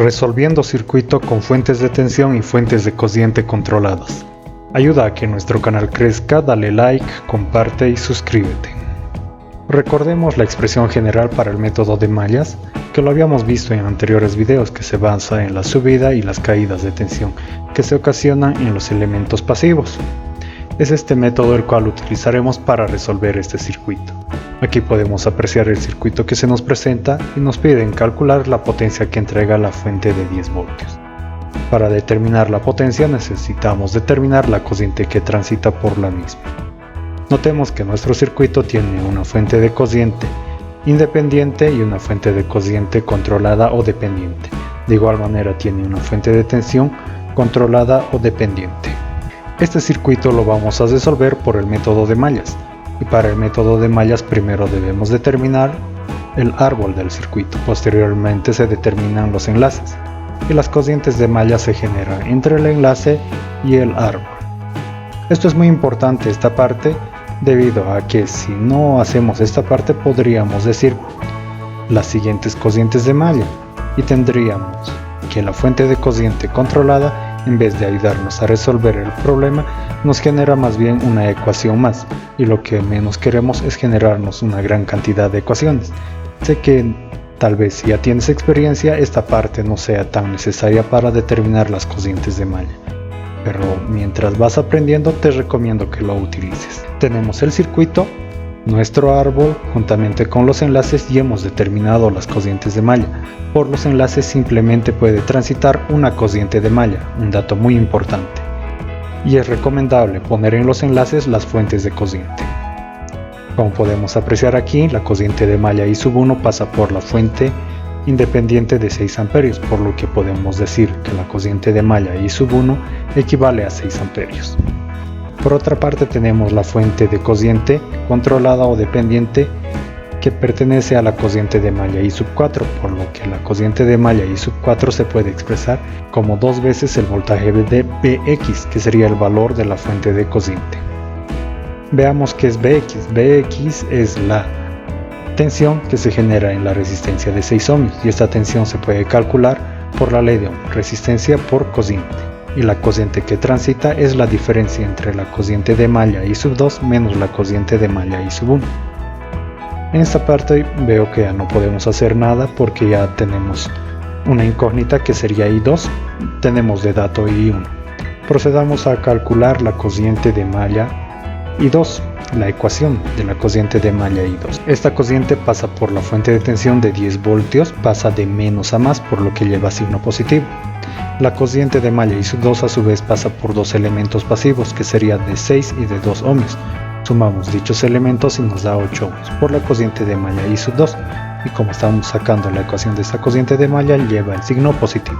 resolviendo circuito con fuentes de tensión y fuentes de cociente controladas. Ayuda a que nuestro canal crezca, dale like, comparte y suscríbete. Recordemos la expresión general para el método de mallas, que lo habíamos visto en anteriores videos, que se basa en la subida y las caídas de tensión que se ocasionan en los elementos pasivos. Es este método el cual utilizaremos para resolver este circuito. Aquí podemos apreciar el circuito que se nos presenta y nos piden calcular la potencia que entrega la fuente de 10 voltios. Para determinar la potencia necesitamos determinar la cociente que transita por la misma. Notemos que nuestro circuito tiene una fuente de cociente independiente y una fuente de cociente controlada o dependiente. De igual manera tiene una fuente de tensión controlada o dependiente. Este circuito lo vamos a resolver por el método de mallas, y para el método de mallas primero debemos determinar el árbol del circuito. Posteriormente se determinan los enlaces y las cocientes de malla se generan entre el enlace y el árbol. Esto es muy importante, esta parte, debido a que si no hacemos esta parte podríamos decir las siguientes cocientes de malla y tendríamos que la fuente de cociente controlada, en vez de ayudarnos a resolver el problema, nos genera más bien una ecuación más, y lo que menos queremos es generarnos una gran cantidad de ecuaciones. Sé que tal vez si ya tienes experiencia esta parte no sea tan necesaria para determinar las cocientes de malla, pero mientras vas aprendiendo te recomiendo que lo utilices. Tenemos el circuito, nuestro árbol juntamente con los enlaces y hemos determinado las cocientes de malla. Por los enlaces simplemente puede transitar una cociente de malla, un dato muy importante. Y es recomendable poner en los enlaces las fuentes de cociente. Como podemos apreciar aquí, la cociente de malla I1 pasa por la fuente independiente de 6 amperios, por lo que podemos decir que la cociente de malla I1 equivale a 6 amperios. Por otra parte tenemos la fuente de cociente controlada o dependiente que pertenece a la cociente de malla I4, por lo que la cociente de malla I4 se puede expresar como 2 veces el voltaje de Bx, que sería el valor de la fuente de cociente. Veamos qué es Bx. Bx es la tensión que se genera en la resistencia de 6 ohmios y esta tensión se puede calcular por la ley de Ohm, resistencia por cociente. Y la cociente que transita es la diferencia entre la cociente de malla I2 menos la cociente de malla I1. En esta parte veo que ya no podemos hacer nada porque ya tenemos una incógnita que sería I2, tenemos de dato I1. Procedamos a calcular la cociente de malla I2, la ecuación de la cociente de malla I2. Esta cociente pasa por la fuente de tensión de 10 voltios, pasa de menos a más por lo que lleva signo positivo. La cociente de malla I2 a su vez pasa por dos elementos pasivos que serían de 6 y de 2 ohmios. Sumamos dichos elementos y nos da 8 ohmios por la cociente de malla I2 y como estamos sacando la ecuación de esta cociente de malla lleva el signo positivo.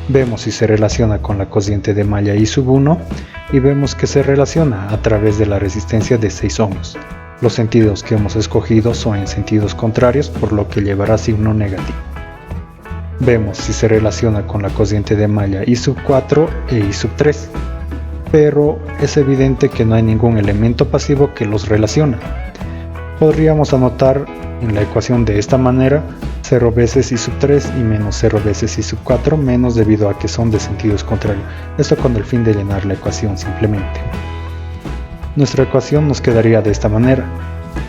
Vemos si se relaciona con la cociente de malla I1 y vemos que se relaciona a través de la resistencia de 6 ohmios. Los sentidos que hemos escogido son en sentidos contrarios por lo que llevará signo negativo. Vemos si se relaciona con la cociente de malla I4 e I3, pero es evidente que no hay ningún elemento pasivo que los relaciona. Podríamos anotar en la ecuación de esta manera 0 veces I3 y menos 0 veces I4 menos debido a que son de sentidos contrarios, esto con el fin de llenar la ecuación simplemente. Nuestra ecuación nos quedaría de esta manera,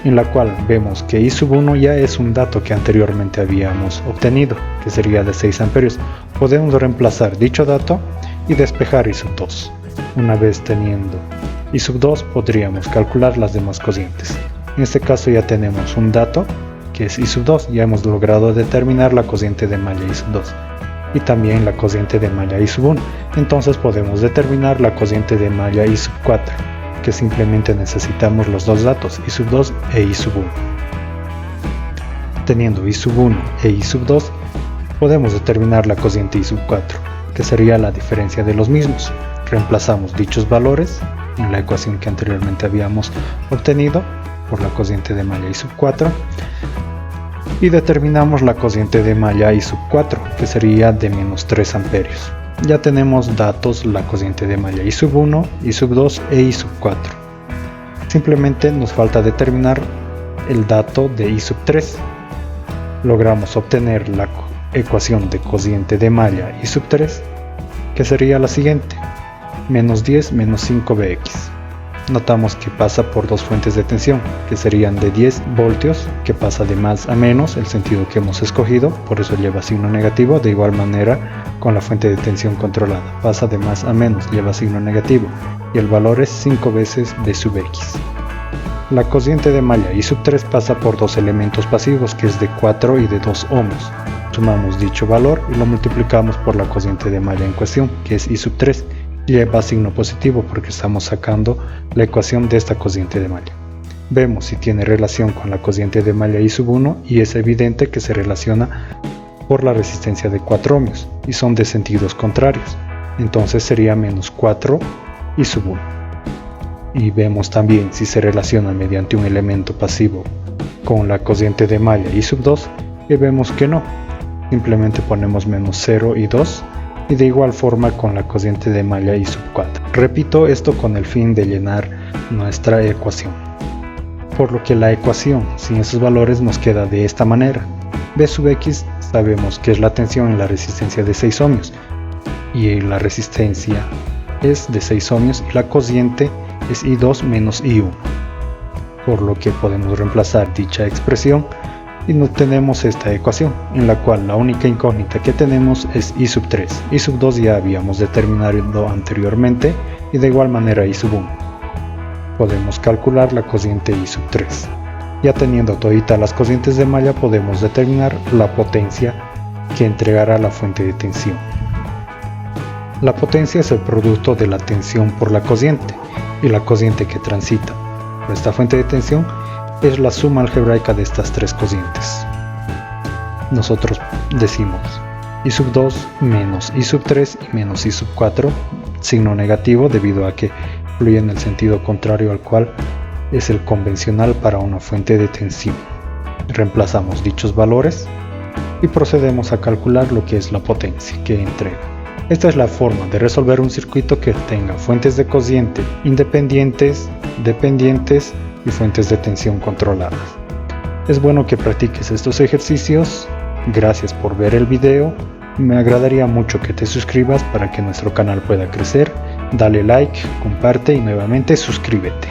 en la cual vemos que I1 ya es un dato que anteriormente habíamos obtenido, que sería de 6 amperios. Podemos reemplazar dicho dato y despejar I2. Una vez teniendo I2 podríamos calcular las demás cocientes. En este caso ya tenemos un dato que es I2, ya hemos logrado determinar la cociente de malla I2 y también la cociente de malla I1. Entonces podemos determinar la cociente de malla I4, que simplemente necesitamos los dos datos I2 e I1. Teniendo I1 e I2 podemos determinar la cociente I4, que sería la diferencia de los mismos. Reemplazamos dichos valores en la ecuación que anteriormente habíamos obtenido por la cociente de malla I4 y determinamos la cociente de malla I4, que sería de menos 3 amperios. Ya tenemos datos la cociente de malla I1, I2 e I4. Simplemente nos falta determinar el dato de I3. Logramos obtener la ecuación de cociente de malla y sub 3, que sería la siguiente: menos 10 menos 5Bx. Notamos que pasa por dos fuentes de tensión, que serían de 10 voltios, que pasa de más a menos, el sentido que hemos escogido, por eso lleva signo negativo. De igual manera con la fuente de tensión controlada, pasa de más a menos, lleva signo negativo, y el valor es 5 veces B sub X. La cociente de malla I sub 3 pasa por dos elementos pasivos, que es de 4 y de 2 ohms. Sumamos dicho valor y lo multiplicamos por la cociente de malla en cuestión, que es I sub 3, lleva signo positivo porque estamos sacando la ecuación de esta cociente de malla. Vemos si tiene relación con la cociente de malla I sub 1 y es evidente que se relaciona por la resistencia de 4 ohmios y son de sentidos contrarios, entonces sería menos 4 I sub 1. Y vemos también si se relaciona mediante un elemento pasivo con la cociente de malla I sub 2 y vemos que no, simplemente ponemos menos 0 y 2, y de igual forma con la cociente de malla I sub 4. Repito esto con el fin de llenar nuestra ecuación, por lo que la ecuación sin esos valores nos queda de esta manera: B sub X sabemos que es la tensión en la resistencia de 6 ohmios y la resistencia es de 6 ohmios y la cociente es I2 menos I1, por lo que podemos reemplazar dicha expresión y no tenemos esta ecuación, en la cual la única incógnita que tenemos es I sub 3. I sub 2 ya habíamos determinado anteriormente y de igual manera I sub 1. Podemos calcular la cociente I sub 3. Ya teniendo toditas las cocientes de malla, podemos determinar la potencia que entregará la fuente de tensión. La potencia es el producto de la tensión por la cociente, y la cociente que transita por esta fuente de tensión es la suma algebraica de estas tres cocientes. Nosotros decimos I sub 2 menos I sub 3 y menos I sub 4, signo negativo debido a que fluye en el sentido contrario al cual es el convencional para una fuente de tensión. Reemplazamos dichos valores y procedemos a calcular lo que es la potencia que entrega. Esta es la forma de resolver un circuito que tenga fuentes de cociente independientes, dependientes y fuentes de tensión controladas. Es bueno que practiques estos ejercicios. Gracias por ver el video. Me agradaría mucho que te suscribas para que nuestro canal pueda crecer. Dale like, comparte y nuevamente suscríbete.